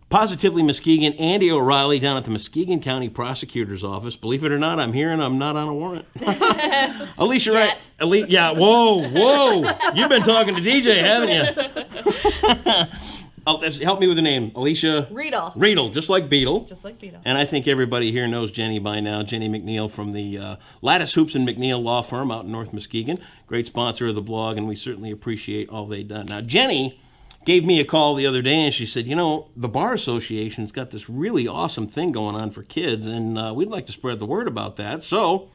Positively Muskegon, Andy O'Reilly down at the Muskegon County Prosecutor's Office. Believe it or not, I'm here and I'm not on a warrant. Alicia, right? Yeah, whoa. You've been talking to DJ, haven't you? Oh, help me with the name. Alicia? Riedel, just like Beetle. Just like Beetle. And I think everybody here knows Jenny by now. Jenny McNeil from the Lattice Hoops and McNeil Law Firm out in North Muskegon. Great sponsor of the blog, and we certainly appreciate all they've done. Now, Jenny gave me a call the other day, and she said, you know, the Bar Association's got this really awesome thing going on for kids, and we'd like to spread the word about that. So,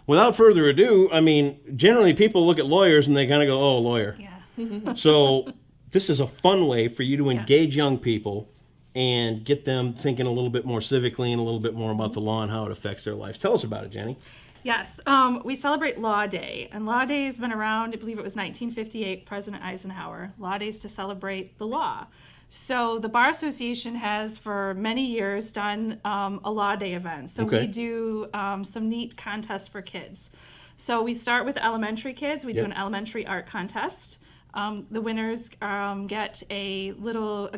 without further ado, I mean, generally people look at lawyers and they kind of go, oh, lawyer. Yeah. So, this is a fun way for you to engage young people and get them thinking a little bit more civically and a little bit more about the law and how it affects their lives. Tell us about it, Jenny. Yes, we celebrate Law Day, and Law Day has been around, I believe it was 1958, President Eisenhower. Law Day is to celebrate the law. So the Bar Association has for many years done a Law Day event. So we do some neat contests for kids. So we start with elementary kids. We do an elementary art contest. The winners get a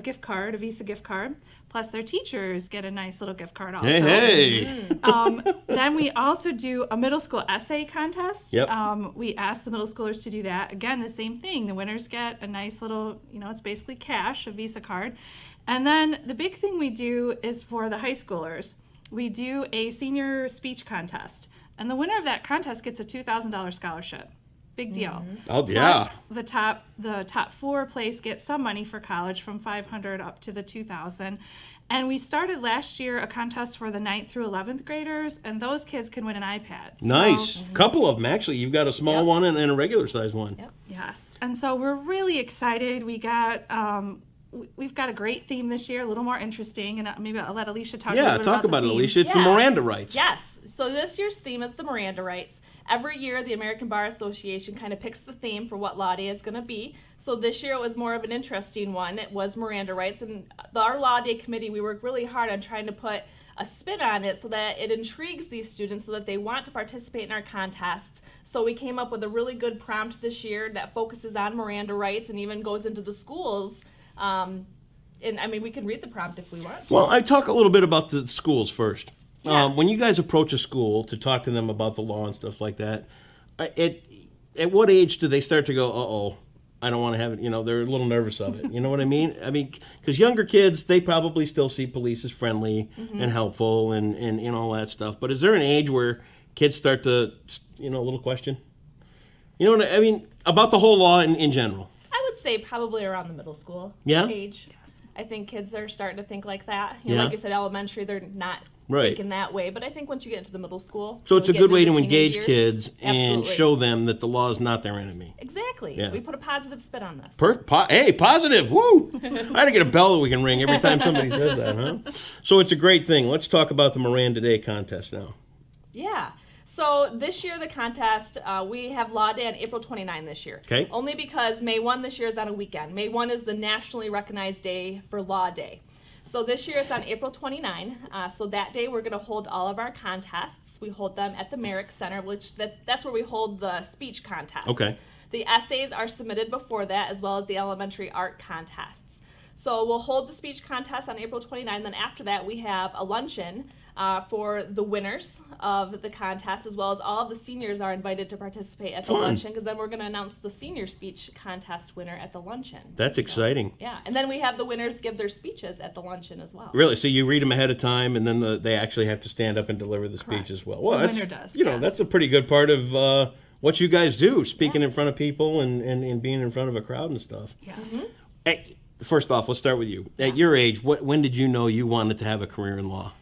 gift card, a Visa gift card, plus their teachers get a nice little gift card also. Hey. Then we also do a middle school essay contest. Yep. We ask the middle schoolers to do that. Again, the same thing. The winners get a nice little, it's basically cash, a Visa card. And then the big thing we do is for the high schoolers. We do a senior speech contest. And the winner of that contest gets a $2,000 scholarship. Big deal. Oh, yeah. Plus, the top 4 place gets some money for college from $500 up to the $2,000. And we started last year a contest for the 9th through 11th graders, and those kids can win an iPad. Nice. Couple of them, actually. You've got a small one and a regular size one. Yep. Yes. And so we're really excited. We've got a great theme this year, a little more interesting, and maybe I'll let Alicia talk a little bit talk about the it, theme. Alicia. It's the Miranda rights. Yes. So this year's theme is the Miranda rights. Every year, the American Bar Association kind of picks the theme for what Law Day is going to be. So this year, it was more of an interesting one. It was Miranda rights. And our Law Day committee, we worked really hard on trying to put a spin on it so that it intrigues these students so that they want to participate in our contests. So we came up with a really good prompt this year that focuses on Miranda rights and even goes into the schools. And I mean, we can read the prompt if we want to. Well, I talk a little bit about the schools first. Yeah. When you guys approach a school to talk to them about the law and stuff like that, at what age do they start to go, uh-oh, I don't want to have it, they're a little nervous of it. You know what I mean? I mean, because younger kids, they probably still see police as friendly and helpful and all that stuff. But is there an age where kids start to, a little question? You know what I mean? About the whole law in general. I would say probably around the middle school age. I think kids are starting to think like that. Like you said, elementary, they're not thinking that way. But I think once you get into the middle school... So it's a good way to engage kids and Absolutely. show them that the law is not their enemy. Exactly. Yeah. We put a positive spin on this. Hey, positive! Woo! I had to get a bell that we can ring every time somebody says that, huh? So it's a great thing. Let's talk about the Miranda Day Contest now. Yeah. So this year, the contest, we have Law Day on April 29 this year. Okay. Only because May 1 this year is on a weekend. May 1 is the nationally recognized day for Law Day. So this year it's on April 29. So that day we're going to hold all of our contests. We hold them at the Merrick Center, which that's where we hold the speech contests. Okay. The essays are submitted before that, as well as the elementary art contests. So we'll hold the speech contest on April 29. Then after that we have a luncheon for the winners of the contest, as well as all of the seniors are invited to participate at the luncheon, because then we're going to announce the senior speech contest winner at the luncheon. That's exciting. Yeah, and then we have the winners give their speeches at the luncheon as well. Really? So you read them ahead of time, and then they actually have to stand up and deliver the speech as well. Well, the winner does. That's a pretty good part of what you guys do, speaking in front of people and being in front of a crowd and stuff. Yes. Hey, first off, let's start with you. At your age, when did you know you wanted to have a career in law?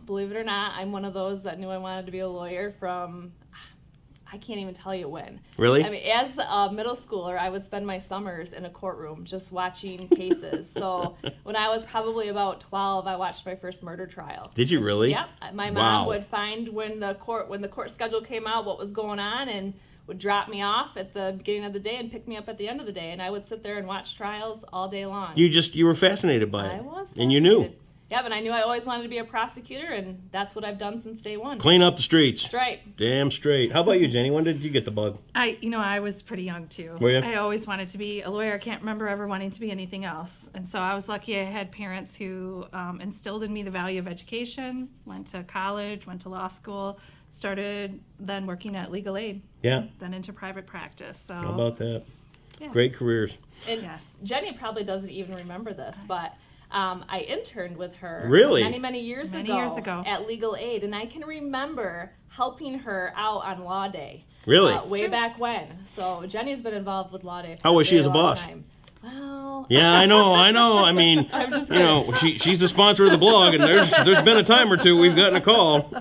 Believe it or not, I'm one of those that knew I wanted to be a lawyer from, I can't even tell you when. Really? I mean, as a middle schooler, I would spend my summers in a courtroom just watching cases. So when I was probably about 12, I watched my first murder trial. Did you really? Yep. My mom would find when the court schedule came out what was going on, and would drop me off at the beginning of the day and pick me up at the end of the day, and I would sit there and watch trials all day long. You were fascinated by it. I was. And you knew. Yeah, but I knew I always wanted to be a prosecutor, and that's what I've done since day one. Clean up the streets. That's right. Damn straight. How about you, Jenny? When did you get the bug? I was pretty young too. Were you? I always wanted to be a lawyer. I can't remember ever wanting to be anything else. And so I was lucky I had parents who instilled in me the value of education, went to college, went to law school, started then working at legal aid. Yeah. Then into private practice. So How about that? yeah. Great careers. And Yes. Jenny probably doesn't even remember this, but I interned with her Really? many years Many years ago. at Legal Aid, and I can remember helping her out on Law Day. Really? Way true. back when. So Jenny's been involved with Law Day for How was she very as a long boss? time. Well, Yeah, I know. I mean, just you know, she's the sponsor of the blog, and there's been a time or two we've gotten a call.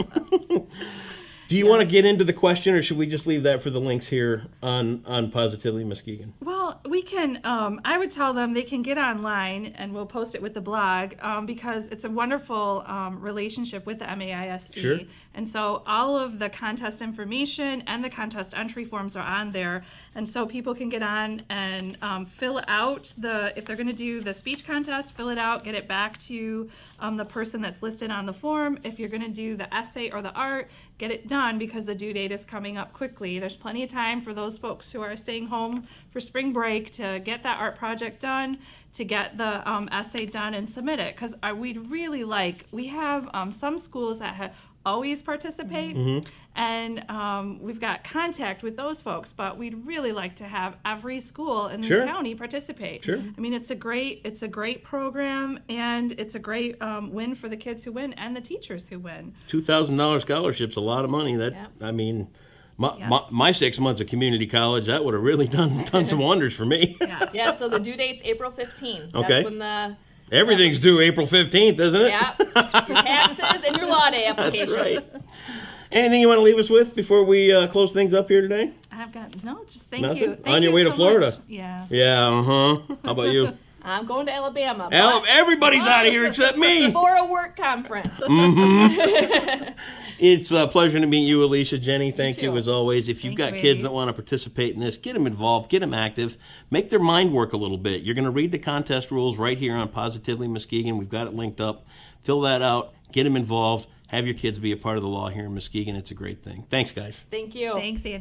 Do you want to get into the question, or should we just leave that for the links here on Positively Muskegon? Well, we can, I would tell them they can get online and we'll post it with the blog because it's a wonderful relationship with the MAISC. Sure. And so all of the contest information and the contest entry forms are on there. And so people can get on and fill out if they're going to do the speech contest, fill it out, get it back to the person that's listed on the form. If you're going to do the essay or the art, get it done because the due date is coming up quickly. There's plenty of time for those folks who are staying home for spring break to get that art project done, to get the essay done and submit it. Because we'd really we have some schools that always participate, and we've got contact with those folks, but we'd really like to have every school in this Sure. county participate. Sure. I mean, it's a great program, and it's a great win for the kids who win and the teachers who win. $2,000 scholarship's a lot of money. That Yep. I mean, Yes. my 6 months of community college, that would have really done some wonders for me. Yes. yeah, so the due date's April 15th. Okay. That's when the Everything's due April 15th, isn't it? yeah, your taxes and your Law Day applications. That's right. Anything you want to leave us with before we close things up here today? I've got just thank Nothing? you. Thank On your you way to so Florida? much. Yes. Yeah, How about you? I'm going to Alabama. but Everybody's out of here except me. for a work conference. It's a pleasure to meet you, Alicia. Jenny, thank you too. as always. If you've Thank got you, kids Amy. that want to participate in this, get them involved, get them active, make their mind work a little bit. You're going to read the contest rules right here on Positively Muskegon. We've got it linked up. Fill that out, get them involved, have your kids be a part of the law here in Muskegon. It's a great thing. Thanks, guys. Thank you. Thanks, Andy.